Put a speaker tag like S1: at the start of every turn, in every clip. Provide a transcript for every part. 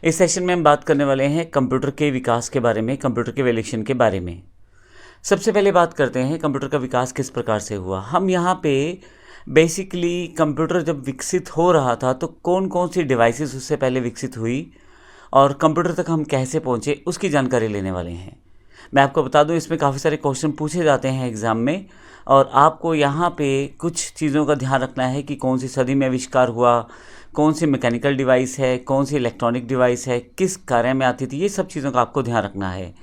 S1: इस सेशन में हम बात करने वाले हैं कंप्यूटर के विकास के बारे में, कंप्यूटर के एवोल्यूशन के बारे में। सबसे पहले बात करते हैं कंप्यूटर का विकास किस प्रकार से हुआ। हम यहाँ पे बेसिकली कंप्यूटर जब विकसित हो रहा था तो कौन कौन सी डिवाइसेस उससे पहले विकसित हुई और कंप्यूटर तक हम कैसे पहुँचे उसकी जानकारी लेने वाले हैं। मैं आपको बता दूं, इसमें काफ़ी सारे क्वेश्चन पूछे जाते हैं एग्ज़ाम में और आपको यहाँ पे कुछ चीज़ों का ध्यान रखना है कि कौन सी सदी में आविष्कार हुआ, कौन सी मैकेनिकल डिवाइस है, कौन सी इलेक्ट्रॉनिक डिवाइस है, किस कार्य में आती थी, ये सब चीज़ों का आपको ध्यान रखना है।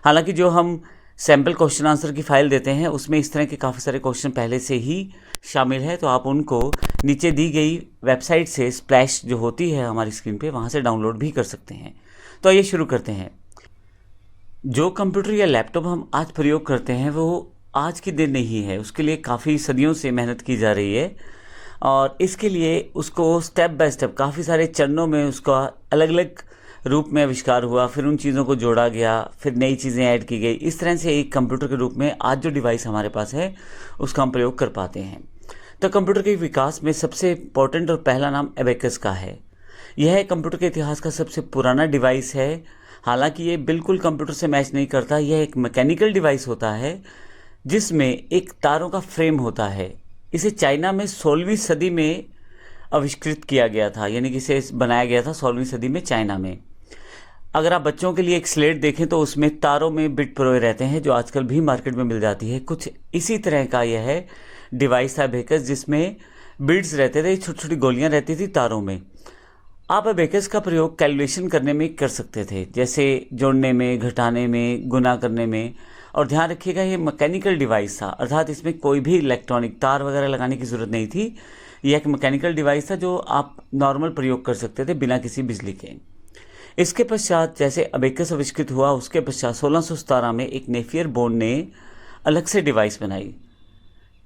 S1: हालांकि जो हम सैम्पल क्वेश्चन आंसर की फाइल देते हैं उसमें इस तरह के काफ़ी सारे क्वेश्चन पहले से ही शामिल है, तो आप उनको नीचे दी गई वेबसाइट से स्प्लैश जो होती है हमारी स्क्रीन पे वहाँ से डाउनलोड भी कर सकते हैं। तो आइए शुरू करते हैं। जो कंप्यूटर या लैपटॉप हम आज प्रयोग करते हैं वो आज के दिन नहीं है, उसके लिए काफ़ी सदियों से मेहनत की जा रही है और इसके लिए उसको स्टेप बाय स्टेप काफ़ी सारे चरणों में उसका अलग अलग रूप में आविष्कार हुआ, फिर उन चीज़ों को जोड़ा गया, फिर नई चीज़ें ऐड की गई। इस तरह से एक कंप्यूटर के रूप में आज जो डिवाइस हमारे पास है उसका हम प्रयोग कर पाते हैं। तो कंप्यूटर के विकास में सबसे इम्पोर्टेंट और पहला नाम एबेकस का है। यह कंप्यूटर के इतिहास का सबसे पुराना डिवाइस है। हालांकि ये बिल्कुल कंप्यूटर से मैच नहीं करता, यह एक मैकेनिकल डिवाइस होता है जिसमें एक तारों का फ्रेम होता है। इसे चाइना में 16वीं सदी में आविष्कृत किया गया था, यानी कि इसे बनाया गया था 16वीं सदी में चाइना में। अगर आप बच्चों के लिए एक स्लेट देखें तो उसमें तारों में बिट परोए रहते हैं जो आजकल भी मार्केट में मिल जाती है। कुछ इसी तरह का यह डिवाइस था एबेकस, जिसमें बिट्स रहते थे, छोटी छोटी गोलियां रहती थी तारों में। आप एबेकस का प्रयोग कैलकुलेशन करने में कर सकते थे, जैसे जोड़ने में, घटाने में, गुना करने में। और ध्यान रखिएगा ये मैकेनिकल डिवाइस था, अर्थात इसमें कोई भी इलेक्ट्रॉनिक तार वगैरह लगाने की ज़रूरत नहीं थी। यह एक मैकेनिकल डिवाइस था जो आप नॉर्मल प्रयोग कर सकते थे बिना किसी बिजली के। इसके पश्चात जैसे एबेकस आविष्कृत हुआ उसके पश्चात 1617 में एक नेपियर बोन ने अलग से डिवाइस बनाई।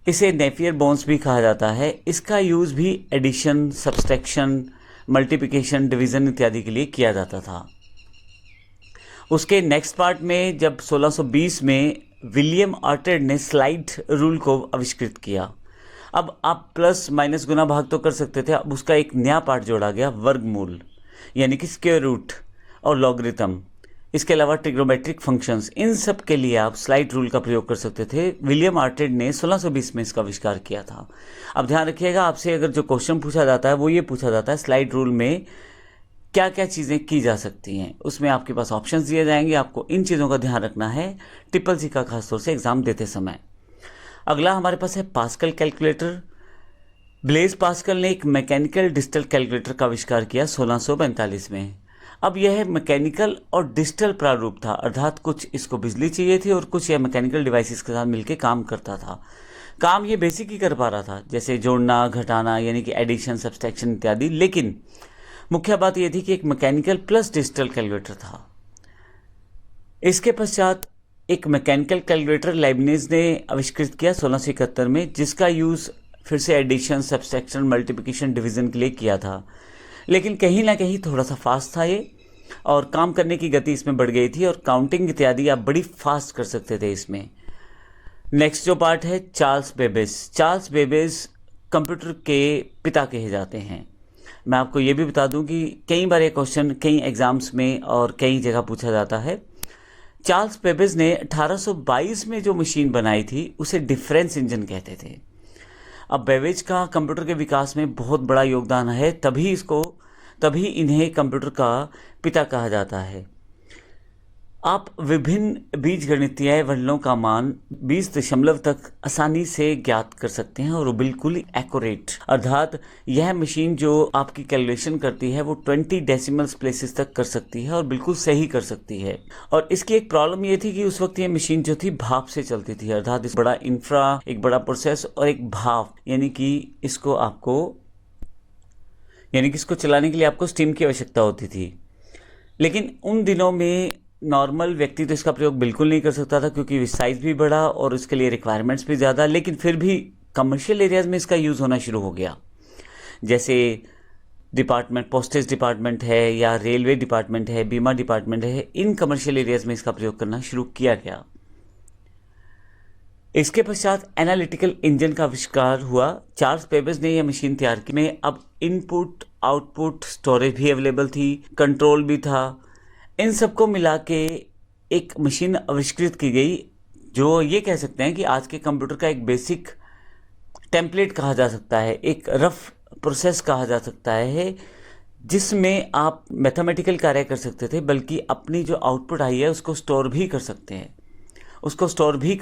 S1: इसे नेपियर बोन्स भी कहा जाता है। इसका यूज़ भी एडिशन, सब्सट्रैक्शन, मल्टीप्लिकेशन, डिवीज़न इत्यादि के लिए किया जाता था। उसके नेक्स्ट पार्ट में जब 1620 में विलियम आर्टेड ने स्लाइड रूल को आविष्कृत किया। अब आप प्लस माइनस गुना भाग तो कर सकते थे, अब उसका एक नया पार्ट जोड़ा गया, वर्गमूल, यानी कि स्क्वायर रूट और लॉगरिथम। इसके अलावा ट्रिग्नोमेट्रिक फंक्शंस, इन सब के लिए आप स्लाइड रूल का प्रयोग कर सकते थे। विलियम आर्टेड ने 1620 में इसका आविष्कार किया था। अब ध्यान रखिएगा, आपसे अगर जो क्वेश्चन पूछा जाता है वो ये पूछा जाता है स्लाइड रूल में क्या क्या चीज़ें की जा सकती हैं। उसमें आपके पास ऑप्शंस दिए जाएंगे, आपको इन चीज़ों का ध्यान रखना है ट्रिपल सी का, खासतौर से एग्जाम देते समय। अगला हमारे पास है पास्कल कैलकुलेटर। ब्लेज पास्कल ने एक मैकेनिकल डिजिटल कैलकुलेटर का आविष्कार किया 1645 में। अब यह मैकेनिकल और डिजिटल प्रारूप था, अर्थात कुछ इसको बिजली चाहिए थी और कुछ यह मैकेनिकल डिवाइसेस के साथ मिलकर काम करता था। काम ये बेसिक ही कर पा रहा था, जैसे जोड़ना, घटाना, यानी कि एडिशन, सब्सट्रैक्शन इत्यादि। लेकिन मुख्य बात यह थी कि एक मैकेनिकल प्लस डिजिटल कैलकुलेटर था। इसके पश्चात एक मैकेनिकल कैलकुलेटर लाइबनिज ने आविष्कृत किया 1671 में, जिसका यूज़ फिर से एडिशन, सब्सट्रैक्शन, मल्टीप्लिकेशन, डिवीज़न के लिए किया था। लेकिन कहीं ना कहीं थोड़ा सा फास्ट था ये, और काम करने की गति इसमें बढ़ गई थी और काउंटिंग इत्यादि आप बड़ी फास्ट कर सकते थे इसमें। नेक्स्ट जो पार्ट है, Charles Babbage. Charles Babbage computer के पिता कहे जाते हैं। मैं आपको ये भी बता दूं कि कई बार ये क्वेश्चन कई एग्जाम्स में और कई जगह पूछा जाता है। चार्ल्स बेबेज ने 1822 में जो मशीन बनाई थी उसे डिफरेंस इंजन कहते थे। अब बेबेज का कंप्यूटर के विकास में बहुत बड़ा योगदान है, तभी इन्हें कंप्यूटर का पिता कहा जाता है। आप विभिन्न बीजगणितीय वलनों का मान 20 दशमलव तक आसानी से ज्ञात कर सकते हैं और वो बिल्कुल एक्यूरेट, अर्थात यह मशीन जो आपकी कैलकुलेशन करती है वो 20 डेसिमल्स प्लेसेस तक कर सकती है और बिल्कुल सही कर सकती है। और इसकी एक प्रॉब्लम ये थी कि उस वक्त ये मशीन जो थी भाप से चलती थी, अर्थात इस बड़ा इंफ्रा, एक बड़ा प्रोसेस और एक भाप, यानी कि इसको चलाने के लिए आपको स्टीम की आवश्यकता होती थी। लेकिन उन दिनों में नॉर्मल व्यक्ति तो इसका प्रयोग बिल्कुल नहीं कर सकता था, क्योंकि साइज़ भी बड़ा और उसके लिए रिक्वायरमेंट्स भी ज़्यादा। लेकिन फिर भी कमर्शियल एरियाज़ में इसका यूज़ होना शुरू हो गया, जैसे डिपार्टमेंट, पोस्टेज डिपार्टमेंट है या रेलवे डिपार्टमेंट है, बीमा डिपार्टमेंट है, इन कमर्शियल एरियाज़ में इसका प्रयोग करना शुरू किया गया। इसके पश्चात एनालिटिकल इंजन का आविष्कार हुआ। चार्ल्स बेबेज ने यह मशीन तैयार की में अब इनपुट आउटपुट, स्टोरेज भी अवेलेबल थी, कंट्रोल भी था। इन सबको मिला के एक मशीन आविष्कृत की गई जो ये कह सकते हैं कि आज के कंप्यूटर का एक बेसिक टेम्पलेट कहा जा सकता है, एक रफ प्रोसेस कहा जा सकता है, जिसमें आप मैथमेटिकल कार्य कर सकते थे, बल्कि अपनी जो आउटपुट आई है उसको स्टोर भी कर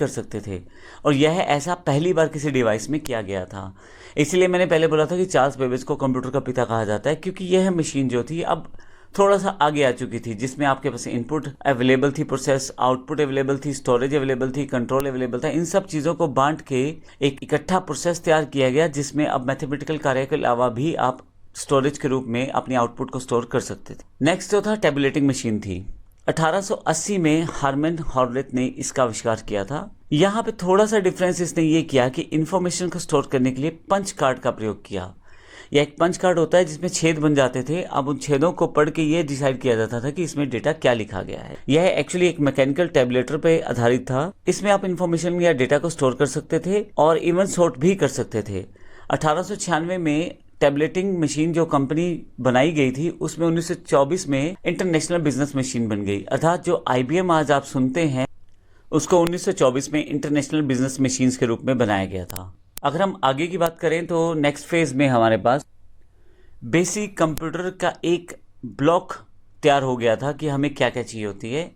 S1: सकते थे। और यह ऐसा पहली बार किसी डिवाइस में किया गया था। इसलिए मैंने पहले बोला था कि चार्ल्स बेबेज को कंप्यूटर का पिता कहा जाता है, क्योंकि यह मशीन जो थी अब थोड़ा सा आगे आ चुकी थी, जिसमें आपके पास इनपुट अवेलेबल थी, प्रोसेस आउटपुट अवेलेबल थी, स्टोरेज अवेलेबल थी, कंट्रोल अवेलेबल था। इन सब चीज़ों को बांट के एक इकट्ठा प्रोसेस तैयार किया गया, जिसमें अब मैथमेटिकल कार्य के अलावा भी आप स्टोरेज के रूप में अपनी आउटपुट को स्टोर कर सकते थे। नेक्स्ट जो था टैबुलेटिंग मशीन थी। 1880 में हार्मन हॉर्लेट ने इसका आविष्कार किया था। यहाँ पे थोड़ा सा डिफरेंस इसने ये किया कि इंफॉर्मेशन को स्टोर करने के लिए पंच कार्ड का प्रयोग किया। यह एक पंच कार्ड होता है जिसमें छेद बन जाते थे। अब उन छेदों को पढ़ के ये डिसाइड किया जाता था कि इसमें डेटा क्या लिखा गया है। यह एक्चुअली एक मैकेनिकल टैबुलेटर पे आधारित था। इसमें आप इंफॉर्मेशन या डेटा को स्टोर कर सकते थे और इवन सॉर्ट भी कर सकते थे। 1896 में टैबलेटिंग मशीन जो कंपनी बनाई गई थी, उसमें 1924 में इंटरनेशनल बिजनेस मशीन बन गई। अर्थात जो IBM आज आप सुनते हैं उसको 1924 में इंटरनेशनल बिजनेस मशीन्स के रूप में बनाया गया था। अगर हम आगे की बात करें तो नेक्स्ट फेज में हमारे पास बेसिक कंप्यूटर का एक ब्लॉक तैयार हो गया था कि हमें क्या क्या चाहिए होती है।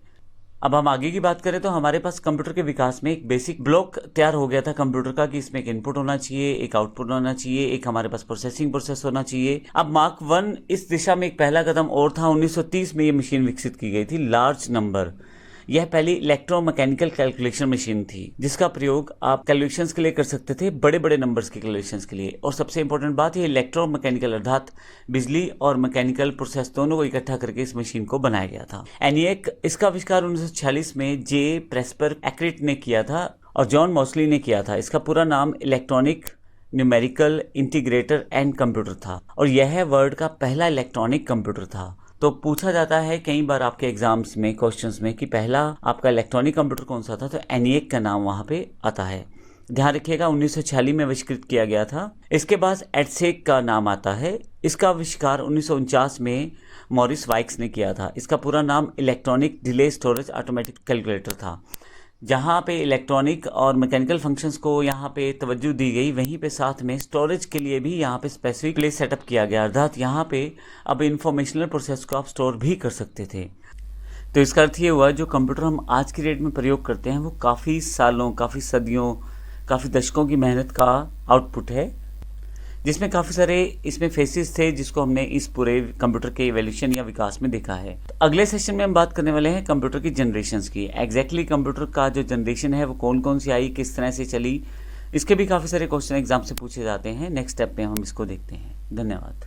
S1: अब हम आगे की बात करें तो हमारे पास कंप्यूटर के विकास में एक बेसिक ब्लॉक तैयार हो गया था कंप्यूटर का, कि इसमें एक इनपुट होना चाहिए, एक आउटपुट होना चाहिए, एक हमारे पास प्रोसेसिंग प्रोसेस होना चाहिए। अब मार्क 1 इस दिशा में एक पहला कदम और था। 1930 में ये मशीन विकसित की गई थी, लार्ज नंबर। यह पहली इलेक्ट्रोमैकेनिकल कैलकुलेशन मशीन थी, जिसका प्रयोग आप कैलकुलेशंस के लिए कर सकते थे, बड़े बड़े नंबर्स के कैलकुलेशंस के लिए। और सबसे इंपॉर्टेंट बात, ये इलेक्ट्रोमैकेनिकल अर्थात बिजली और मैकेनिकल प्रोसेस दोनों को इकट्ठा करके इस मशीन को बनाया गया था। ENIAC इसका आविष्कार 1946 में जे प्रेस्पर एक्रिट ने किया था और जॉन मॉसली ने किया था। इसका पूरा नाम electronic numerical integrator and computer था और यह वर्ल्ड का पहला इलेक्ट्रॉनिक कंप्यूटर था। तो पूछा जाता है कई बार आपके एग्जाम्स में, क्वेश्चंस में, कि पहला आपका इलेक्ट्रॉनिक कंप्यूटर कौन सा था, तो ENIAC का नाम वहाँ पे आता है। ध्यान रखिएगा 1946 में आविष्कृत किया गया था। इसके बाद EDSEC का नाम आता है। इसका आविष्कार 1949 में मॉरिस वाइक्स ने किया था। इसका पूरा नाम electronic delay storage automatic calculator था। जहाँ पे इलेक्ट्रॉनिक और मैकेनिकल फंक्शंस को यहाँ पे तवज्जो दी गई, वहीं पे साथ में स्टोरेज के लिए भी यहाँ पे स्पेसिफिक प्लेस सेटअप किया गया। अर्थात यहाँ पे अब इंफॉर्मेशनल प्रोसेस को आप स्टोर भी कर सकते थे। तो इसका अर्थ ये हुआ, जो कंप्यूटर हम आज की डेट में प्रयोग करते हैं वो काफ़ी सालों, काफ़ी सदियों, काफ़ी दशकों की मेहनत का आउटपुट है, जिसमें काफ़ी सारे इसमें फेसेस थे जिसको हमने इस पूरे कंप्यूटर के इवोल्यूशन या विकास में देखा है। तो अगले सेशन में हम बात करने वाले हैं कंप्यूटर की जनरेशन्स की। एग्जैक्टली कंप्यूटर का जो जनरेशन है वो कौन कौन सी आई, किस तरह से चली, इसके भी काफ़ी सारे क्वेश्चन एग्जाम से पूछे जाते हैं। नेक्स्ट स्टेप में हम इसको देखते हैं। धन्यवाद।